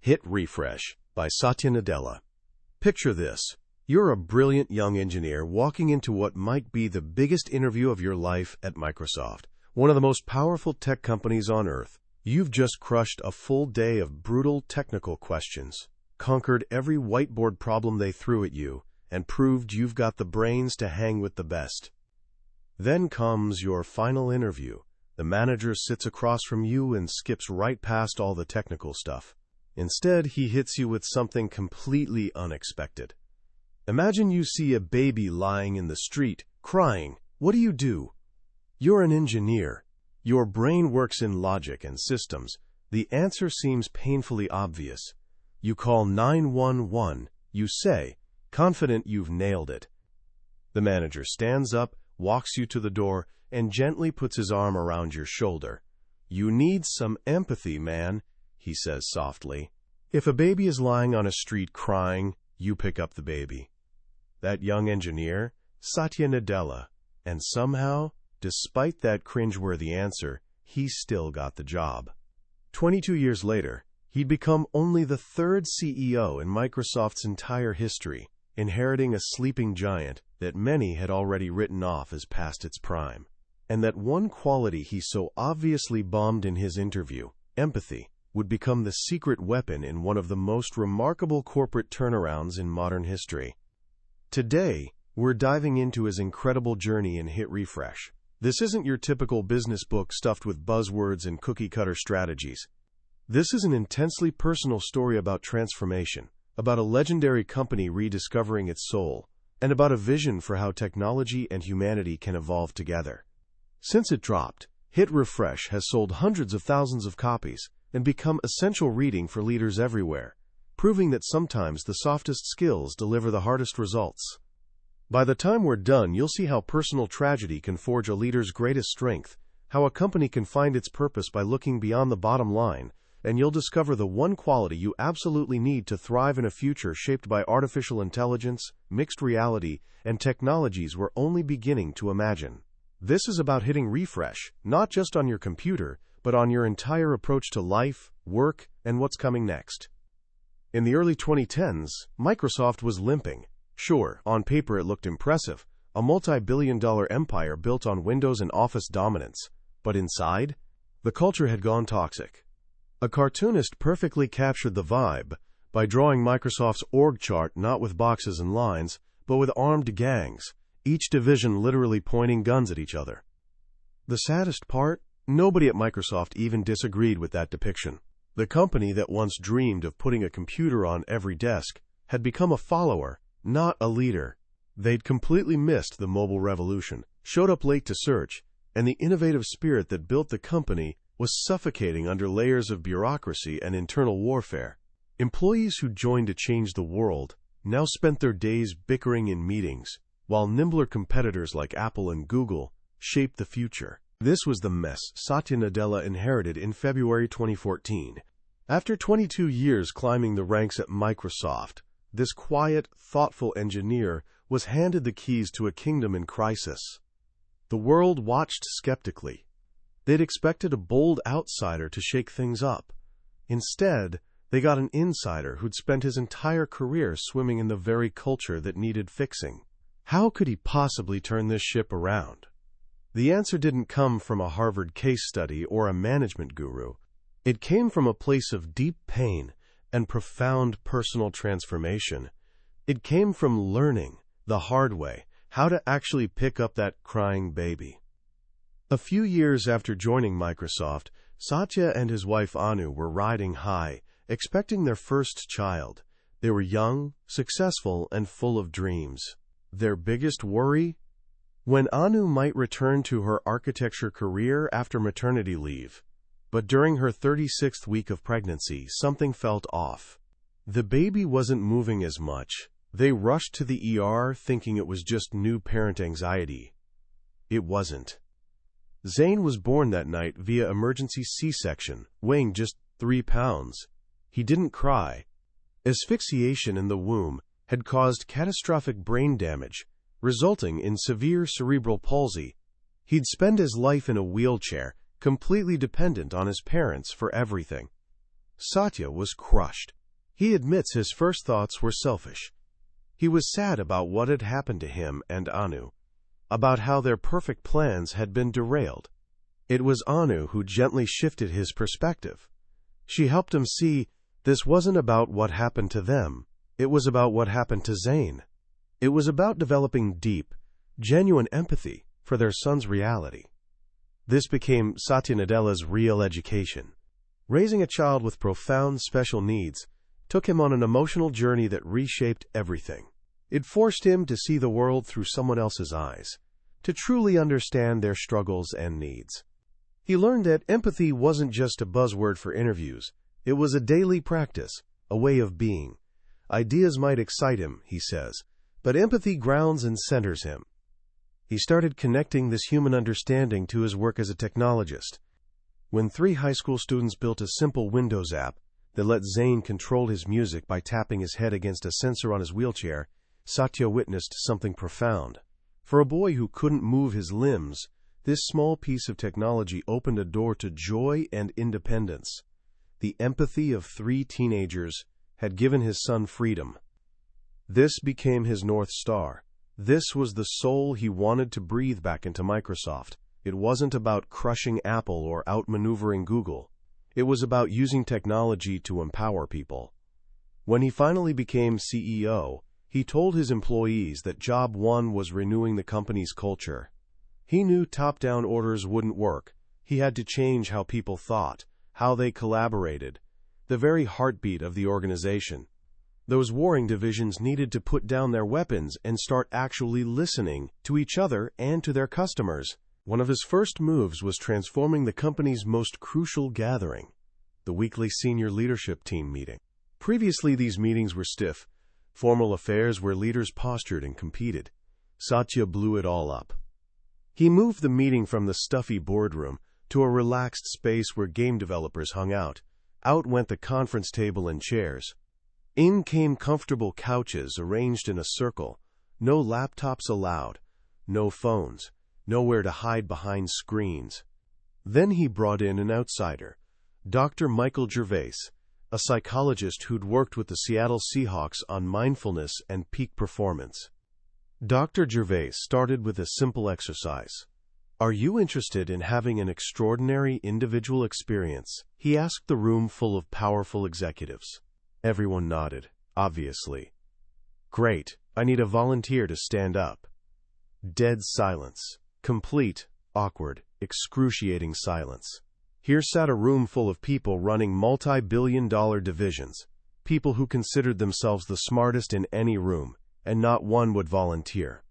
Hit Refresh by Satya Nadella. Picture this. You're a brilliant young engineer walking into what might be the biggest interview of your life at Microsoft, one of the most powerful tech companies on earth. You've just crushed a full day of brutal technical questions, conquered every whiteboard problem they threw at you, and proved you've got the brains to hang with the best. Then comes your final interview. The manager sits across from you and skips right past all the technical stuff. Instead, he hits you with something completely unexpected. Imagine you see a baby lying in the street, crying. What do? You're an engineer. Your brain works in logic and systems. The answer seems painfully obvious. You call 911. You say, confident you've nailed it. The manager stands up, walks you to the door, and gently puts his arm around your shoulder. You need some empathy, man, he says softly. If a baby is lying on a street crying, you pick up the baby. That young engineer, Satya Nadella, and somehow, despite that cringeworthy answer, he still got the job. 22 years later, he'd become only the third CEO in Microsoft's entire history, inheriting a sleeping giant that many had already written off as past its prime. And that one quality he so obviously bombed in his interview, empathy, would become the secret weapon in one of the most remarkable corporate turnarounds in modern history. Today, we're diving into his incredible journey in Hit Refresh. This isn't your typical business book stuffed with buzzwords and cookie-cutter strategies. This is an intensely personal story about transformation, about a legendary company rediscovering its soul, and about a vision for how technology and humanity can evolve together. Since it dropped, Hit Refresh has sold hundreds of thousands of copies and become essential reading for leaders everywhere, proving that sometimes the softest skills deliver the hardest results. By the time we're done, you'll see how personal tragedy can forge a leader's greatest strength, how a company can find its purpose by looking beyond the bottom line, and you'll discover the one quality you absolutely need to thrive in a future shaped by artificial intelligence, mixed reality, and technologies we're only beginning to imagine. This is about hitting refresh, not just on your computer, but on your entire approach to life, work, and what's coming next. In the early 2010s, Microsoft was limping. Sure, on paper it looked impressive, a multi-billion-dollar empire built on Windows and Office dominance. But inside, the culture had gone toxic. A cartoonist perfectly captured the vibe by drawing Microsoft's org chart not with boxes and lines, but with armed gangs, each division literally pointing guns at each other. The saddest part? Nobody at Microsoft even disagreed with that depiction. The company that once dreamed of putting a computer on every desk had become a follower, not a leader. They'd completely missed the mobile revolution, showed up late to search, and the innovative spirit that built the company was suffocating under layers of bureaucracy and internal warfare. Employees who joined to change the world now spent their days bickering in meetings, while nimbler competitors like Apple and Google shaped the future. This was the mess Satya Nadella inherited in February 2014. After 22 years climbing the ranks at Microsoft, this quiet, thoughtful engineer was handed the keys to a kingdom in crisis. The world watched skeptically. They'd expected a bold outsider to shake things up. Instead, they got an insider who'd spent his entire career swimming in the very culture that needed fixing. How could he possibly turn this ship around? The answer didn't come from a Harvard case study or a management guru. It came from a place of deep pain and profound personal transformation. It came from learning, the hard way, how to actually pick up that crying baby. A few years after joining Microsoft, Satya and his wife Anu were riding high, expecting their first child. They were young, successful, and full of dreams. Their biggest worry? When Anu might return to her architecture career after maternity leave. But during her 36th week of pregnancy, something felt off. The baby wasn't moving as much. They rushed to the ER thinking it was just new parent anxiety. It wasn't. Zayn was born that night via emergency C-section, weighing just 3 pounds. He didn't cry. Asphyxiation in the womb had caused catastrophic brain damage, resulting in severe cerebral palsy. He'd spend his life in a wheelchair, completely dependent on his parents for everything. Satya was crushed. He admits his first thoughts were selfish. He was sad about what had happened to him and Anu, about how their perfect plans had been derailed. It was Anu who gently shifted his perspective. She helped him see this wasn't about what happened to them, it was about what happened to Zain. It was about developing deep, genuine empathy for their son's reality. This became Satya Nadella's real education. Raising a child with profound special needs took him on an emotional journey that reshaped everything. It forced him to see the world through someone else's eyes, to truly understand their struggles and needs. He learned that empathy wasn't just a buzzword for interviews. It was a daily practice, a way of being. Ideas might excite him, he says, but empathy grounds and centers him. He started connecting this human understanding to his work as a technologist. When 3 high school students built a simple Windows app that let Zain control his music by tapping his head against a sensor on his wheelchair, Satya witnessed something profound. For a boy who couldn't move his limbs, this small piece of technology opened a door to joy and independence. The empathy of 3 teenagers had given his son freedom. This became his North Star. This was the soul he wanted to breathe back into Microsoft. It wasn't about crushing Apple or outmaneuvering Google. It was about using technology to empower people. When he finally became CEO, he told his employees that job 1 was renewing the company's culture. He knew top-down orders wouldn't work. He had to change how people thought, how they collaborated, the very heartbeat of the organization. Those warring divisions needed to put down their weapons and start actually listening to each other and to their customers. One of his first moves was transforming the company's most crucial gathering, the weekly senior leadership team meeting. Previously, these meetings were stiff, formal affairs where leaders postured and competed. Satya blew it all up. He moved the meeting from the stuffy boardroom to a relaxed space where game developers hung out. Out went the conference table and chairs. In came comfortable couches arranged in a circle. No laptops allowed. No phones. Nowhere to hide behind screens. Then he brought in an outsider, Dr. Michael Gervais, a psychologist who'd worked with the Seattle Seahawks on mindfulness and peak performance. Dr. Gervais started with a simple exercise. Are you interested in having an extraordinary individual experience? He asked the room full of powerful executives. Everyone nodded, obviously. Great, I need a volunteer to stand up. Dead silence. Complete, awkward, excruciating silence. Here sat a room full of people running multi-billion-dollar divisions, people who considered themselves the smartest in any room, and not one would volunteer.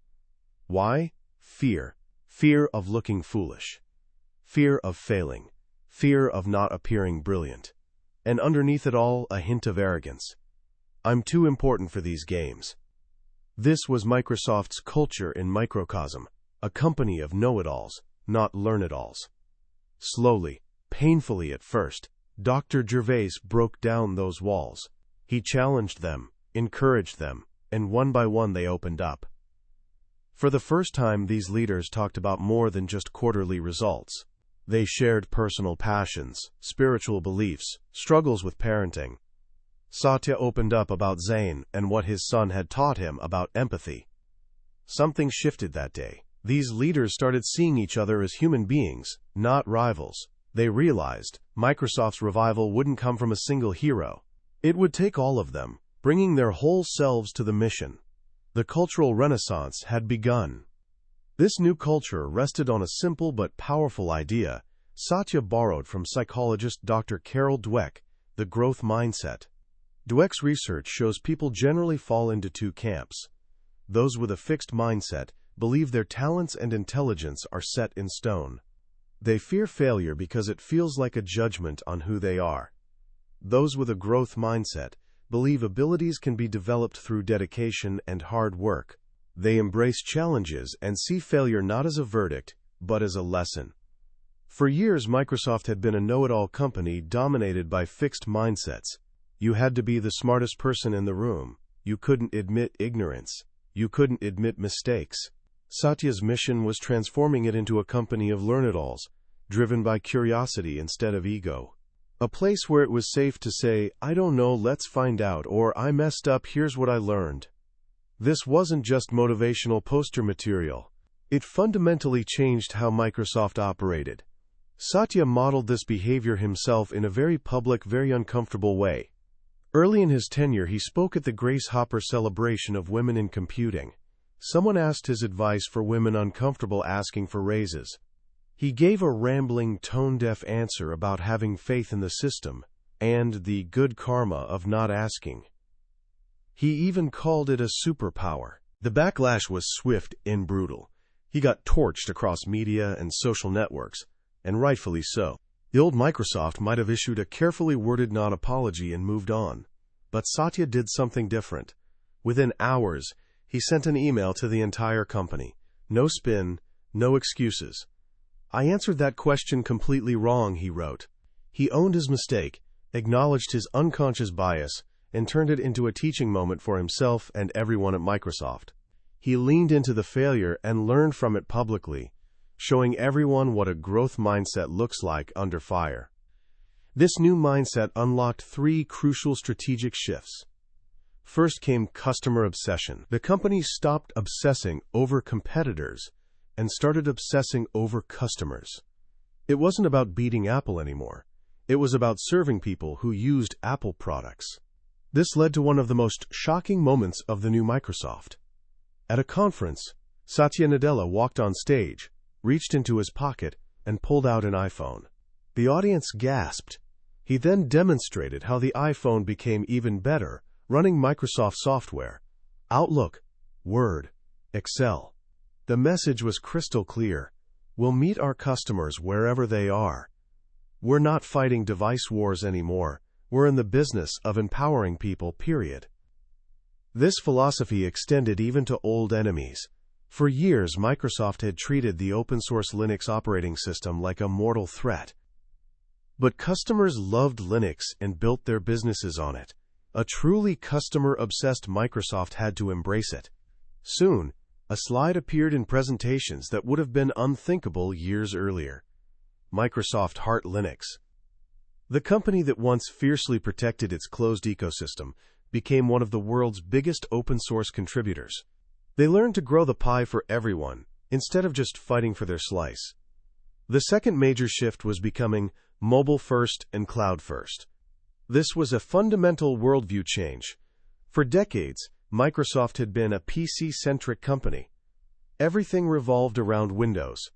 Why? Fear. Fear of looking foolish. Fear of failing. Fear of not appearing brilliant. And underneath it all, a hint of arrogance. I'm too important for these games. This was Microsoft's culture in microcosm, a company of know-it-alls, not learn-it-alls. Slowly, painfully at first, Dr. Gervais broke down those walls. He challenged them, encouraged them, and one by one they opened up. For the first time, these leaders talked about more than just quarterly results. They shared personal passions, spiritual beliefs, struggles with parenting. Satya opened up about Zain and what his son had taught him about empathy. Something shifted that day. These leaders started seeing each other as human beings, not rivals. They realized Microsoft's revival wouldn't come from a single hero. It would take all of them, bringing their whole selves to the mission. The cultural renaissance had begun. This new culture rested on a simple but powerful idea Satya borrowed from psychologist Dr. Carol Dweck, the growth mindset. Dweck's research shows people generally fall into 2 camps. Those with a fixed mindset believe their talents and intelligence are set in stone. They fear failure because it feels like a judgment on who they are. Those with a growth mindset believe abilities can be developed through dedication and hard work. They embrace challenges and see failure not as a verdict, but as a lesson. For years, Microsoft had been a know-it-all company dominated by fixed mindsets. You had to be the smartest person in the room. You couldn't admit ignorance. You couldn't admit mistakes. Satya's mission was transforming it into a company of learn-it-alls, driven by curiosity instead of ego. A place where it was safe to say, "I don't know, let's find out," or "I messed up, here's what I learned." This wasn't just motivational poster material. It fundamentally changed how Microsoft operated. Satya modeled this behavior himself in a very public, very uncomfortable way. Early in his tenure, he spoke at the Grace Hopper celebration of women in computing. Someone asked his advice for women uncomfortable asking for raises. He gave a rambling, tone-deaf answer about having faith in the system and the good karma of not asking. He even called it a superpower. The backlash was swift and brutal. He got torched across media and social networks, and rightfully so. The old Microsoft might have issued a carefully worded non-apology and moved on. But Satya did something different. Within hours, he sent an email to the entire company. No spin, no excuses. "I answered that question completely wrong," he wrote. He owned his mistake, acknowledged his unconscious bias, and turned it into a teaching moment for himself and everyone at Microsoft. He leaned into the failure and learned from it publicly, showing everyone what a growth mindset looks like under fire. This new mindset unlocked 3 crucial strategic shifts. First came customer obsession. The company stopped obsessing over competitors and started obsessing over customers. It wasn't about beating Apple anymore. It was about serving people who used Apple products. This led to one of the most shocking moments of the new Microsoft. At a conference, Satya Nadella walked on stage, reached into his pocket, and pulled out an iPhone. The audience gasped. He then demonstrated how the iPhone became even better, running Microsoft software, Outlook, Word, Excel. The message was crystal clear. We'll meet our customers wherever they are. We're not fighting device wars anymore. We're in the business of empowering people, period. This philosophy extended even to old enemies. For years, Microsoft had treated the open-source Linux operating system like a mortal threat. But customers loved Linux and built their businesses on it. A truly customer-obsessed Microsoft had to embrace it. Soon, a slide appeared in presentations that would have been unthinkable years earlier. Microsoft Heart Linux. The company that once fiercely protected its closed ecosystem became one of the world's biggest open-source contributors. They learned to grow the pie for everyone, instead of just fighting for their slice. The second major shift was becoming mobile-first and cloud-first. This was a fundamental worldview change. For decades, Microsoft had been a PC-centric company. Everything revolved around Windows.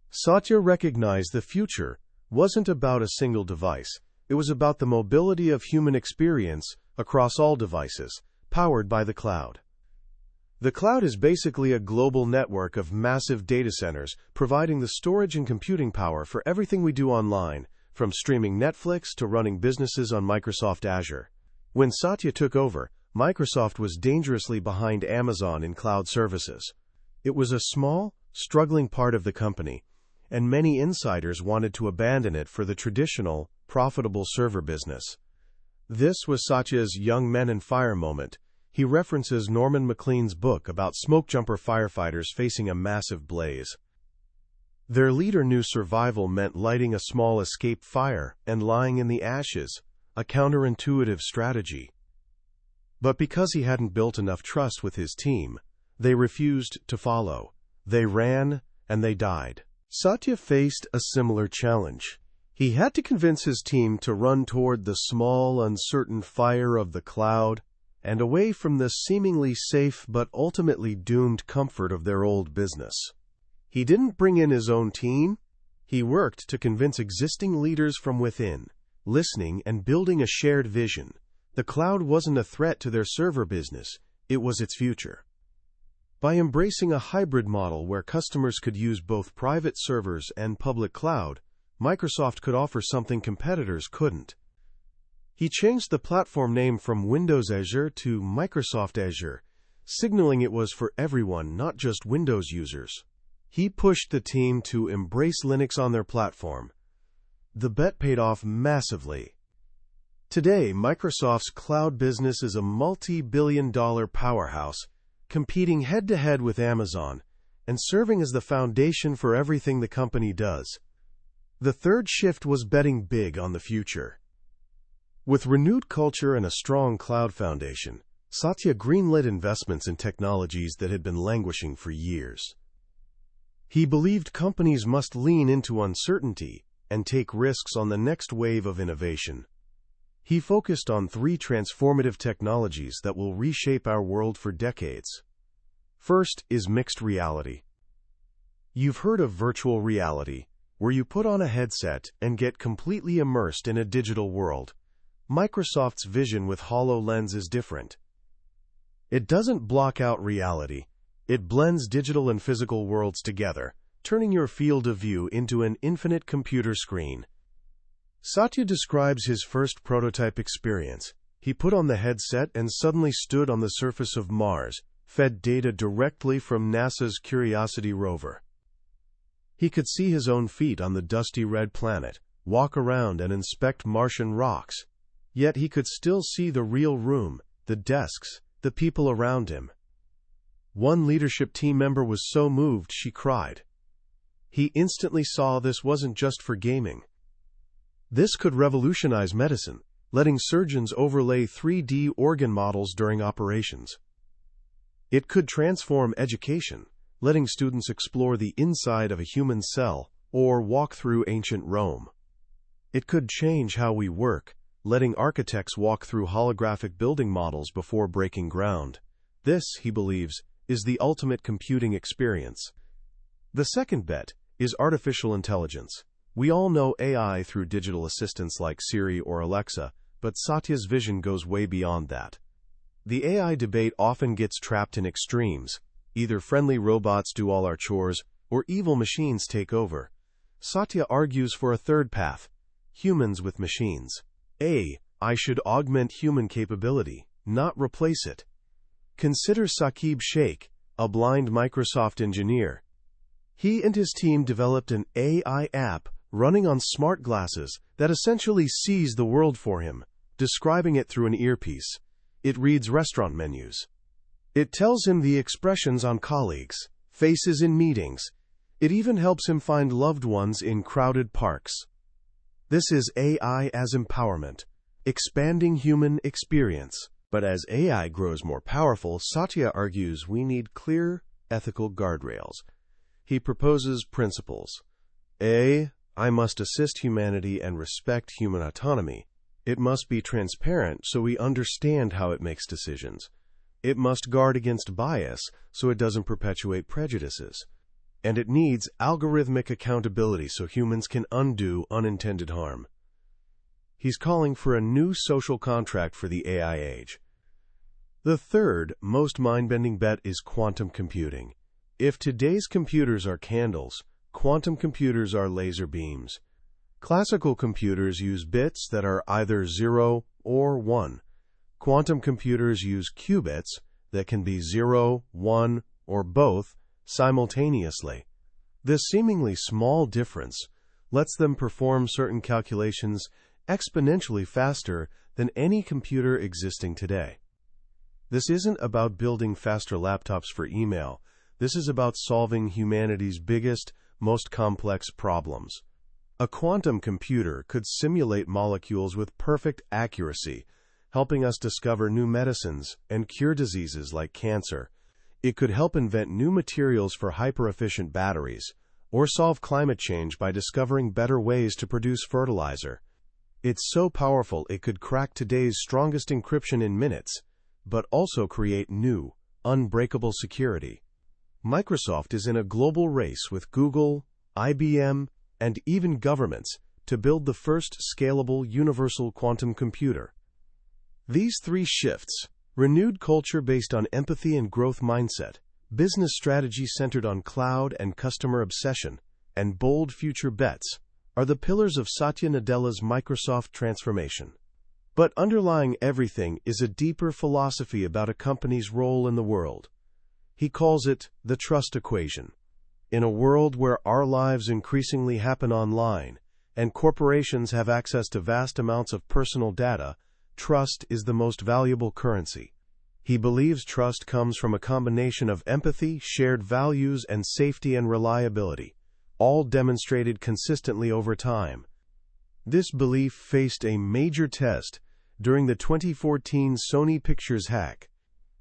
Satya recognized the future wasn't about a single device. It was about the mobility of human experience across all devices, powered by the cloud. The cloud is basically a global network of massive data centers providing the storage and computing power for everything we do online, from streaming Netflix to running businesses on Microsoft Azure. When Satya took over, Microsoft was dangerously behind Amazon in cloud services. It was a small, struggling part of the company, and many insiders wanted to abandon it for the traditional, profitable server business. This was Satya's young men and fire moment. He references Norman Maclean's book about smokejumper firefighters facing a massive blaze. Their leader knew survival meant lighting a small escape fire and lying in the ashes, a counterintuitive strategy. But because he hadn't built enough trust with his team, they refused to follow. They ran, and they died. Satya faced a similar challenge. He had to convince his team to run toward the small, uncertain fire of the cloud and away from the seemingly safe but ultimately doomed comfort of their old business. He didn't bring in his own team. He worked to convince existing leaders from within, listening and building a shared vision. The cloud wasn't a threat to their server business, it was its future. By embracing a hybrid model where customers could use both private servers and public cloud, Microsoft could offer something competitors couldn't. He changed the platform name from Windows Azure to Microsoft Azure, signaling it was for everyone, not just Windows users. He pushed the team to embrace Linux on their platform. The bet paid off massively. Today, Microsoft's cloud business is a multi-billion-dollar powerhouse, competing head-to-head with Amazon, and serving as the foundation for everything the company does. The third shift was betting big on the future. With renewed culture and a strong cloud foundation, Satya greenlit investments in technologies that had been languishing for years. He believed companies must lean into uncertainty and take risks on the next wave of innovation. He focused on 3 transformative technologies that will reshape our world for decades. First is mixed reality. You've heard of virtual reality, where you put on a headset and get completely immersed in a digital world. Microsoft's vision with HoloLens is different. It doesn't block out reality. It blends digital and physical worlds together, turning your field of view into an infinite computer screen. Satya describes his first prototype experience. He put on the headset and suddenly stood on the surface of Mars, fed data directly from NASA's Curiosity rover. He could see his own feet on the dusty red planet, walk around and inspect Martian rocks. Yet he could still see the real room, the desks, the people around him. One leadership team member was so moved she cried. He instantly saw this wasn't just for gaming. This could revolutionize medicine, letting surgeons overlay 3D organ models during operations. It could transform education, letting students explore the inside of a human cell or walk through ancient Rome. It could change how we work, letting architects walk through holographic building models before breaking ground. This, he believes, is the ultimate computing experience. The second bet is artificial intelligence. We all know AI through digital assistants like Siri or Alexa, but Satya's vision goes way beyond that. The AI debate often gets trapped in extremes. Either friendly robots do all our chores, or evil machines take over. Satya argues for a third path: humans with machines. AI should augment human capability, not replace it. Consider Saqib Sheikh, a blind Microsoft engineer. He and his team developed an AI app running on smart glasses that essentially sees the world for him, describing it through an earpiece. It reads restaurant menus. It tells him the expressions on colleagues' faces in meetings. It even helps him find loved ones in crowded parks. This is AI as empowerment, expanding human experience. But as AI grows more powerful, Satya argues we need clear, ethical guardrails. He proposes principles. I must assist humanity and respect human autonomy. It must be transparent so we understand how it makes decisions. It must guard against bias so it doesn't perpetuate prejudices. And it needs algorithmic accountability so humans can undo unintended harm. He's calling for a new social contract for the AI age. The third, most mind-bending bet is quantum computing. If today's computers are candles, quantum computers are laser beams. Classical computers use bits that are either 0 or 1. Quantum computers use qubits that can be 0, 1, or both simultaneously. This seemingly small difference lets them perform certain calculations exponentially faster than any computer existing today. This isn't about building faster laptops for email. This is about solving humanity's biggest, most complex problems. A quantum computer could simulate molecules with perfect accuracy, helping us discover new medicines and cure diseases like cancer. It could help invent new materials for hyper-efficient batteries, or solve climate change by discovering better ways to produce fertilizer. It's so powerful it could crack today's strongest encryption in minutes, but also create new, unbreakable security. Microsoft is in a global race with Google, IBM, and even governments to build the first scalable universal quantum computer. These 3 shifts, renewed culture based on empathy and growth mindset, business strategy centered on cloud and customer obsession, and bold future bets, are the pillars of Satya Nadella's Microsoft transformation. But underlying everything is a deeper philosophy about a company's role in the world. He calls it the trust equation. In a world where our lives increasingly happen online, and corporations have access to vast amounts of personal data, trust is the most valuable currency. He believes trust comes from a combination of empathy, shared values, and safety and reliability, all demonstrated consistently over time. This belief faced a major test during the 2014 Sony Pictures hack.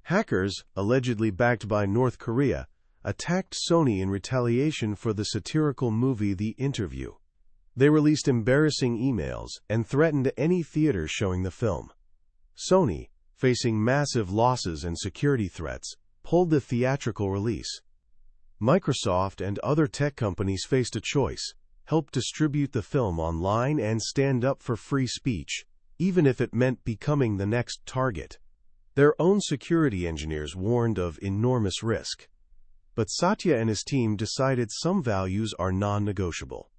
Hackers, allegedly backed by North Korea, attacked Sony in retaliation for the satirical movie The Interview. They released embarrassing emails and threatened any theater showing the film. Sony, facing massive losses and security threats, pulled the theatrical release. Microsoft and other tech companies faced a choice: help distribute the film online and stand up for free speech, even if it meant becoming the next target. Their own security engineers warned of enormous risk. But Satya and his team decided some values are non-negotiable.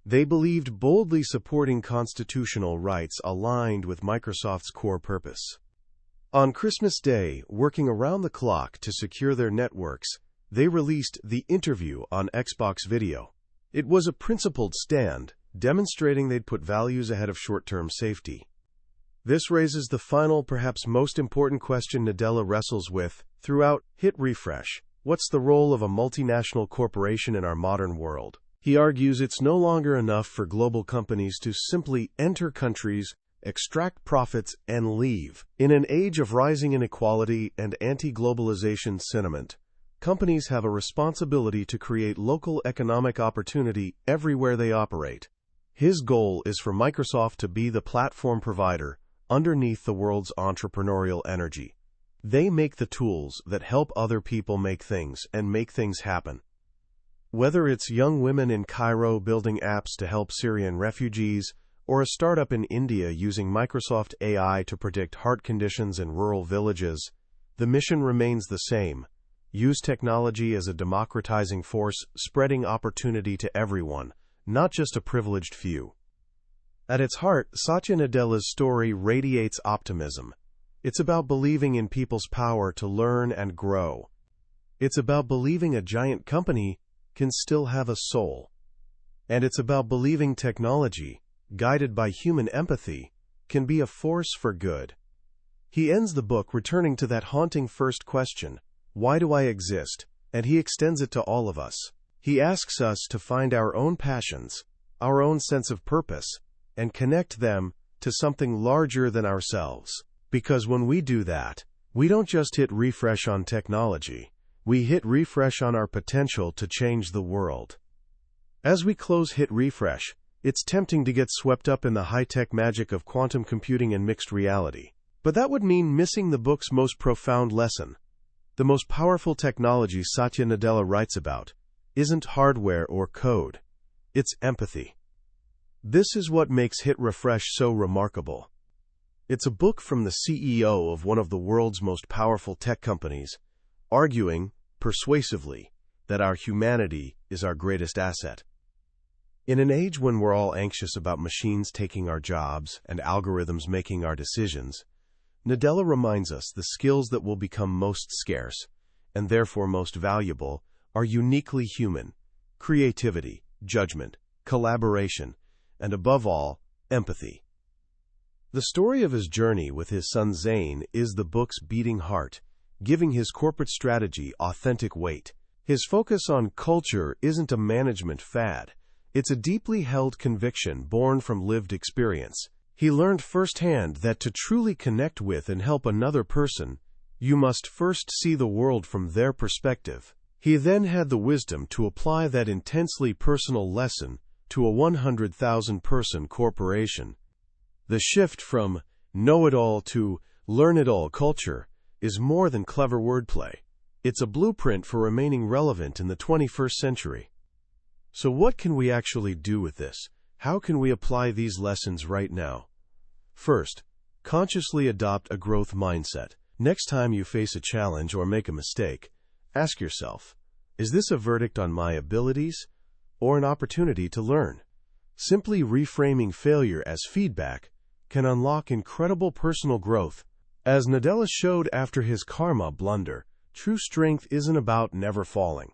They believed boldly supporting constitutional rights aligned with Microsoft's core purpose. On Christmas Day, working around the clock to secure their networks, they released The Interview on Xbox Video. It was a principled stand, demonstrating they'd put values ahead of short-term safety. This raises the final, perhaps most important question Nadella wrestles with throughout Hit Refresh: what's the role of a multinational corporation in our modern world? He argues it's no longer enough for global companies to simply enter countries, extract profits, and leave. In an age of rising inequality and anti-globalization sentiment, companies have a responsibility to create local economic opportunity everywhere they operate. His goal is for Microsoft to be the platform provider underneath the world's entrepreneurial energy. They make the tools that help other people make things and make things happen. Whether it's young women in Cairo building apps to help Syrian refugees, or a startup in India using Microsoft AI to predict heart conditions in rural villages, the mission remains the same: use technology as a democratizing force, spreading opportunity to everyone, not just a privileged few. At its heart, Satya Nadella's story radiates optimism. It's about believing in people's power to learn and grow. It's about believing a giant company can still have a soul. And it's about believing technology, guided by human empathy, can be a force for good. He ends the book returning to that haunting first question: why do I exist? And he extends it to all of us. He asks us to find our own passions, our own sense of purpose, and connect them to something larger than ourselves. Because when we do that, we don't just hit refresh on technology, we hit refresh on our potential to change the world. As we close Hit Refresh, it's tempting to get swept up in the high-tech magic of quantum computing and mixed reality. But that would mean missing the book's most profound lesson. The most powerful technology Satya Nadella writes about isn't hardware or code. It's empathy. This is what makes Hit Refresh so remarkable. It's a book from the CEO of one of the world's most powerful tech companies, arguing, persuasively, that our humanity is our greatest asset. In an age when we're all anxious about machines taking our jobs and algorithms making our decisions, Nadella reminds us the skills that will become most scarce, and therefore most valuable, are uniquely human: creativity, judgment, collaboration, and above all, empathy. The story of his journey with his son Zane is the book's beating heart, giving his corporate strategy authentic weight. His focus on culture isn't a management fad. It's a deeply held conviction born from lived experience. He learned firsthand that to truly connect with and help another person, you must first see the world from their perspective. He then had the wisdom to apply that intensely personal lesson to a 100,000-person corporation. The shift from know-it-all to learn-it-all culture is more than clever wordplay. It's a blueprint for remaining relevant in the 21st century. So what can we actually do with this? How can we apply these lessons right now? First, consciously adopt a growth mindset. Next time you face a challenge or make a mistake, ask yourself, is this a verdict on my abilities or an opportunity to learn? Simply reframing failure as feedback can unlock incredible personal growth. As Nadella showed after his karma blunder, true strength isn't about never falling.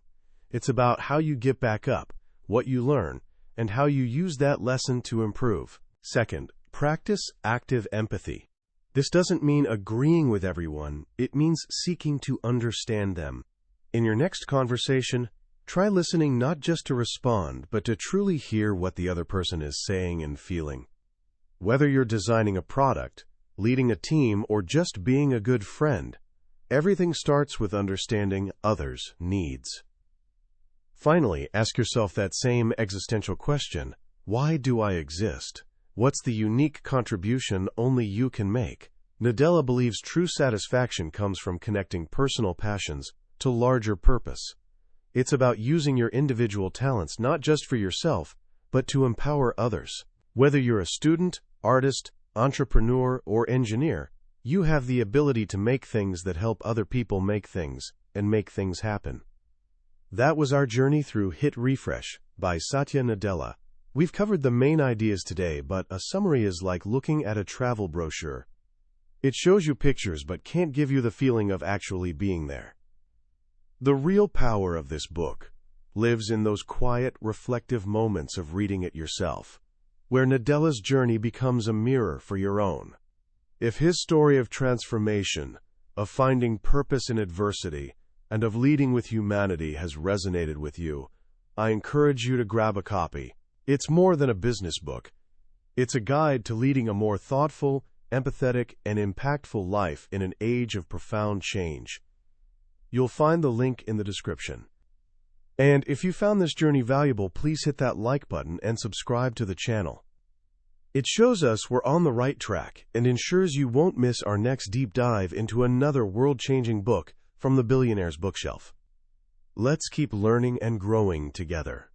It's about how you get back up, what you learn, and how you use that lesson to improve. Second, practice active empathy. This doesn't mean agreeing with everyone, it means seeking to understand them. In your next conversation, try listening not just to respond, but to truly hear what the other person is saying and feeling. Whether you're designing a product, leading a team, or just being a good friend. Everything starts with understanding others' needs. Finally, ask yourself that same existential question: why do I exist? What's the unique contribution only you can make? Nadella believes true satisfaction comes from connecting personal passions to larger purpose. It's about using your individual talents not just for yourself, but to empower others. Whether you're a student, artist, entrepreneur, or engineer, you have the ability to make things that help other people make things and make things happen. That was our journey through Hit Refresh by Satya Nadella. We've covered the main ideas today, but a summary is like looking at a travel brochure. It shows you pictures but can't give you the feeling of actually being there. The real power of this book lives in those quiet, reflective moments of reading it yourself, where Nadella's journey becomes a mirror for your own. If his story of transformation, of finding purpose in adversity, and of leading with humanity has resonated with you, I encourage you to grab a copy. It's more than a business book. It's a guide to leading a more thoughtful, empathetic, and impactful life in an age of profound change. You'll find the link in the description. And if you found this journey valuable, please hit that like button and subscribe to the channel. It shows us we're on the right track and ensures you won't miss our next deep dive into another world-changing book from the Billionaire's Bookshelf. Let's keep learning and growing together.